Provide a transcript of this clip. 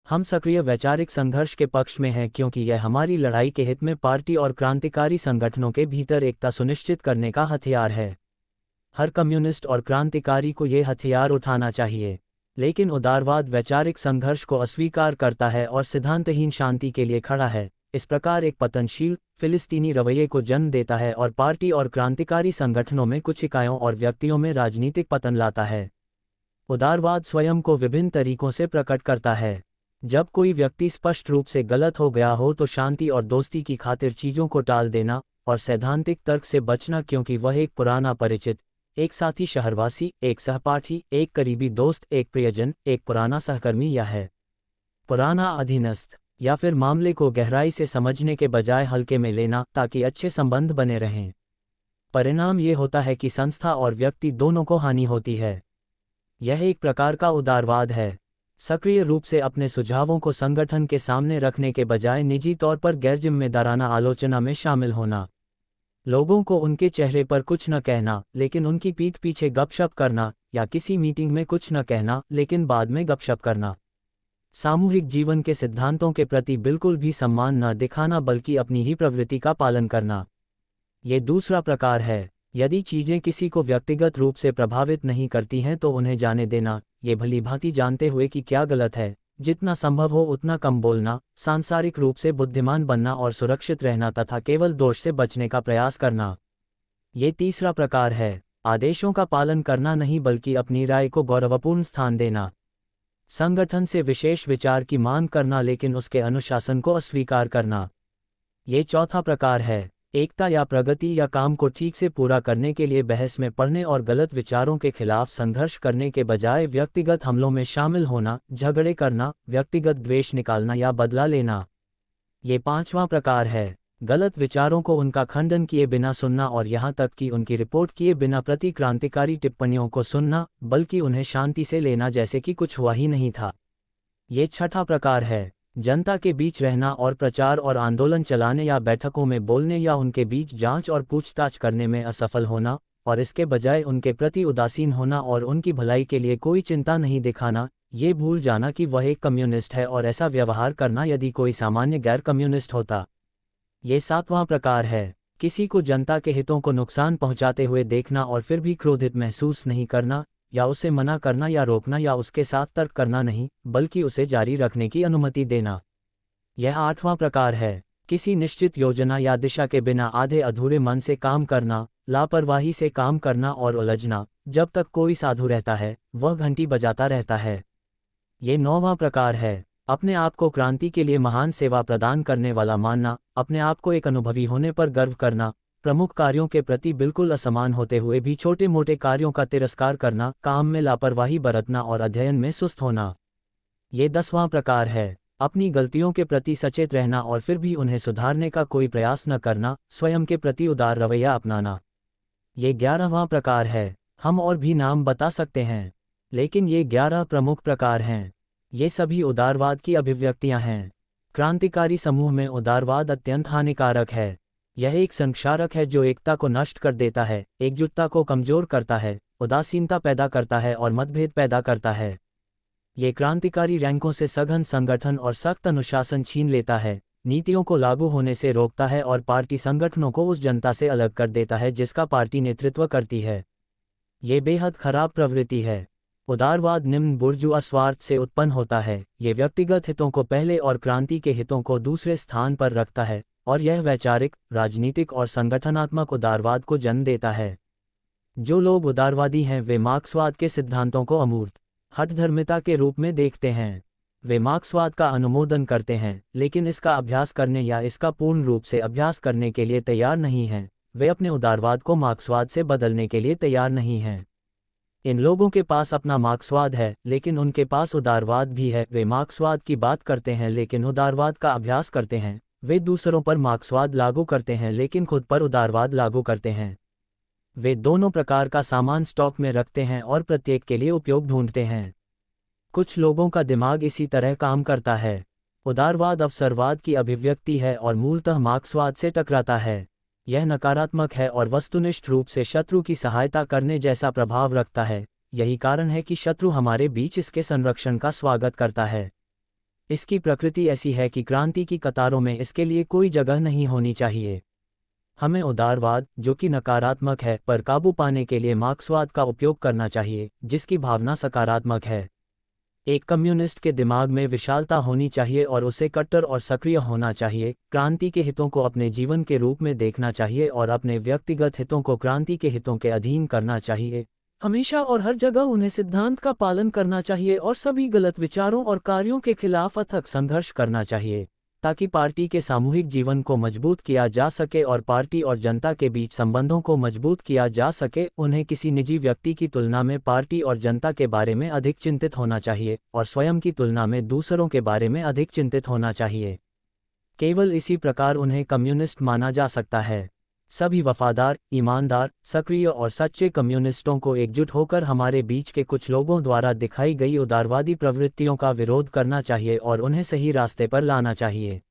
हम सक्रिय वैचारिक संघर्ष के पक्ष में हैं क्योंकि यह हमारी लड़ाई के हित में पार्टी और क्रांतिकारी संगठनों के भीतर एकता सुनिश्चित करने का हथियार है। हर कम्युनिस्ट और क्रांतिकारी को ये हथियार उठाना चाहिए। लेकिन उदारवाद वैचारिक संघर्ष को अस्वीकार करता है और सिद्धांतहीन शांति के लिए खड़ा है। इस प्रकार एक पतनशील फिलिस्तीनी रवैये को जन्म देता है और पार्टी और क्रांतिकारी संगठनों में कुछ इकाइयों और व्यक्तियों में राजनीतिक पतन लाता है। उदारवाद स्वयं को विभिन्न तरीकों से प्रकट करता है। जब कोई व्यक्ति स्पष्ट रूप से गलत हो गया हो तो शांति और दोस्ती की खातिर चीज़ों को टाल देना और सैद्धांतिक तर्क से बचना, क्योंकि वह एक पुराना परिचित, एक साथी शहरवासी, एक सहपाठी, एक करीबी दोस्त, एक प्रियजन, एक पुराना सहकर्मी या है पुराना अधीनस्थ, या फिर मामले को गहराई से समझने के बजाय हल्के में लेना ताकि अच्छे संबंध बने रहें। परिणाम ये होता है कि संस्था और व्यक्ति दोनों को हानि होती है। यह एक प्रकार का उदारवाद है। सक्रिय रूप से अपने सुझावों को संगठन के सामने रखने के बजाय निजी तौर पर गैरजिम्मेदाराना आलोचना में शामिल होना। लोगों को उनके चेहरे पर कुछ न कहना लेकिन उनकी पीठ पीछे गपशप करना, या किसी मीटिंग में कुछ न कहना लेकिन बाद में गपशप करना। सामूहिक जीवन के सिद्धांतों के प्रति बिल्कुल भी सम्मान न दिखाना बल्कि अपनी ही प्रवृत्ति का पालन करना। ये दूसरा प्रकार है। यदि चीज़ें किसी को व्यक्तिगत रूप से प्रभावित नहीं करती हैं तो उन्हें जाने देना, ये भली भांति जानते हुए कि क्या गलत है। जितना संभव हो उतना कम बोलना, सांसारिक रूप से बुद्धिमान बनना और सुरक्षित रहना तथा केवल दोष से बचने का प्रयास करना। ये तीसरा प्रकार है। आदेशों का पालन करना नहीं बल्कि अपनी राय को गौरवपूर्ण स्थान देना। संगठन से विशेष विचार की मांग करना लेकिन उसके अनुशासन को अस्वीकार करना। ये चौथा प्रकार है। एकता या प्रगति या काम को ठीक से पूरा करने के लिए बहस में पड़ने और गलत विचारों के खिलाफ संघर्ष करने के बजाय व्यक्तिगत हमलों में शामिल होना, झगड़े करना, व्यक्तिगत द्वेष निकालना या बदला लेना। ये पांचवा प्रकार है। गलत विचारों को उनका खंडन किए बिना सुनना और यहाँ तक कि उनकी रिपोर्ट किए बिना प्रति क्रांतिकारी टिप्पणियों को सुनना, बल्कि उन्हें शांति से लेना जैसे कि कुछ हुआ ही नहीं था। ये छठा प्रकार है। जनता के बीच रहना और प्रचार और आंदोलन चलाने या बैठकों में बोलने या उनके बीच जांच और पूछताछ करने में असफल होना और इसके बजाय उनके प्रति उदासीन होना और उनकी भलाई के लिए कोई चिंता नहीं दिखाना, ये भूल जाना कि वह एक कम्युनिस्ट है और ऐसा व्यवहार करना यदि कोई सामान्य गैर कम्युनिस्ट होता। ये सातवां प्रकार है। किसी को जनता के हितों को नुकसान पहुंचाते हुए देखना और फिर भी क्रोधित महसूस नहीं करना, या उसे मना करना या रोकना या उसके साथ तर्क करना नहीं, बल्कि उसे जारी रखने की अनुमति देना। यह आठवां प्रकार है। किसी निश्चित योजना या दिशा के बिना आधे अधूरे मन से काम करना, लापरवाही से काम करना और उलझना। जब तक कोई साधु रहता है वह घंटी बजाता रहता है। ये नौवां प्रकार है। अपने आप को क्रांति के लिए महान सेवा प्रदान करने वाला मानना, अपने आप को एक अनुभवी होने पर गर्व करना, प्रमुख कार्यों के प्रति बिल्कुल असमान होते हुए भी छोटे मोटे कार्यों का तिरस्कार करना, काम में लापरवाही बरतना और अध्ययन में सुस्त होना। ये 10वां प्रकार है। अपनी गलतियों के प्रति सचेत रहना और फिर भी उन्हें सुधारने का कोई प्रयास न करना, स्वयं के प्रति उदार रवैया अपनाना। ये 11वां प्रकार है। हम और भी नाम बता सकते हैं, लेकिन ये 11 प्रमुख प्रकार हैं। ये सभी उदारवाद की अभिव्यक्तियां हैं। क्रांतिकारी समूह में उदारवाद अत्यंत हानिकारक है। यह एक संक्षारक है जो एकता को नष्ट कर देता है, एकजुटता को कमजोर करता है, उदासीनता पैदा करता है और मतभेद पैदा करता है। ये क्रांतिकारी रैंकों से सघन संगठन और सख्त अनुशासन छीन लेता है, नीतियों को लागू होने से रोकता है और पार्टी संगठनों को उस जनता से अलग कर देता है जिसका पार्टी नेतृत्व करती है। ये बेहद खराब प्रवृत्ति है। उदारवाद निम्न बुर्जुआ स्वार्थ से उत्पन्न होता है। ये व्यक्तिगत हितों को पहले और क्रांति के हितों को दूसरे स्थान पर रखता है, और यह वैचारिक, राजनीतिक और संगठनात्मक उदारवाद को जन्म देता है। जो लोग उदारवादी हैं वे मार्क्सवाद के सिद्धांतों को अमूर्त हठधर्मिता के रूप में देखते हैं। वे मार्क्सवाद का अनुमोदन करते हैं, लेकिन इसका अभ्यास करने या इसका पूर्ण रूप से अभ्यास करने के लिए तैयार नहीं हैं। वे अपने उदारवाद को मार्क्सवाद से बदलने के लिए तैयार नहीं हैं। इन लोगों के पास अपना मार्क्सवाद है, लेकिन उनके पास उदारवाद भी है। वे मार्क्सवाद की बात करते हैं लेकिन उदारवाद का अभ्यास करते हैं। वे दूसरों पर मार्क्सवाद लागू करते हैं लेकिन खुद पर उदारवाद लागू करते हैं। वे दोनों प्रकार का सामान स्टॉक में रखते हैं और प्रत्येक के लिए उपयोग ढूंढते हैं। कुछ लोगों का दिमाग इसी तरह काम करता है। उदारवाद अवसरवाद की अभिव्यक्ति है और मूलतः मार्क्सवाद से टकराता है। यह नकारात्मक है और वस्तुनिष्ठ रूप से शत्रु की सहायता करने जैसा प्रभाव रखता है। यही कारण है कि शत्रु हमारे बीच इसके संरक्षण का स्वागत करता है। इसकी प्रकृति ऐसी है कि क्रांति की कतारों में इसके लिए कोई जगह नहीं होनी चाहिए। हमें उदारवाद, जो कि नकारात्मक है, पर काबू पाने के लिए मार्क्सवाद का उपयोग करना चाहिए, जिसकी भावना सकारात्मक है। एक कम्युनिस्ट के दिमाग में विशालता होनी चाहिए और उसे कट्टर और सक्रिय होना चाहिए, क्रांति के हितों को अपने जीवन के रूप में देखना चाहिए और अपने व्यक्तिगत हितों को क्रांति के हितों के अधीन करना चाहिए। हमेशा और हर जगह उन्हें सिद्धांत का पालन करना चाहिए और सभी गलत विचारों और कार्यों के खिलाफ अथक संघर्ष करना चाहिए, ताकि पार्टी के सामूहिक जीवन को मजबूत किया जा सके और पार्टी और जनता के बीच संबंधों को मजबूत किया जा सके। उन्हें किसी निजी व्यक्ति की तुलना में पार्टी और जनता के बारे में अधिक चिंतित होना चाहिए और स्वयं की तुलना में दूसरों के बारे में अधिक चिंतित होना चाहिए। केवल इसी प्रकार उन्हें कम्युनिस्ट माना जा सकता है। सभी वफादार, ईमानदार, सक्रिय और सच्चे कम्युनिस्टों को एकजुट होकर हमारे बीच के कुछ लोगों द्वारा दिखाई गई उदारवादी प्रवृत्तियों का विरोध करना चाहिए और उन्हें सही रास्ते पर लाना चाहिए।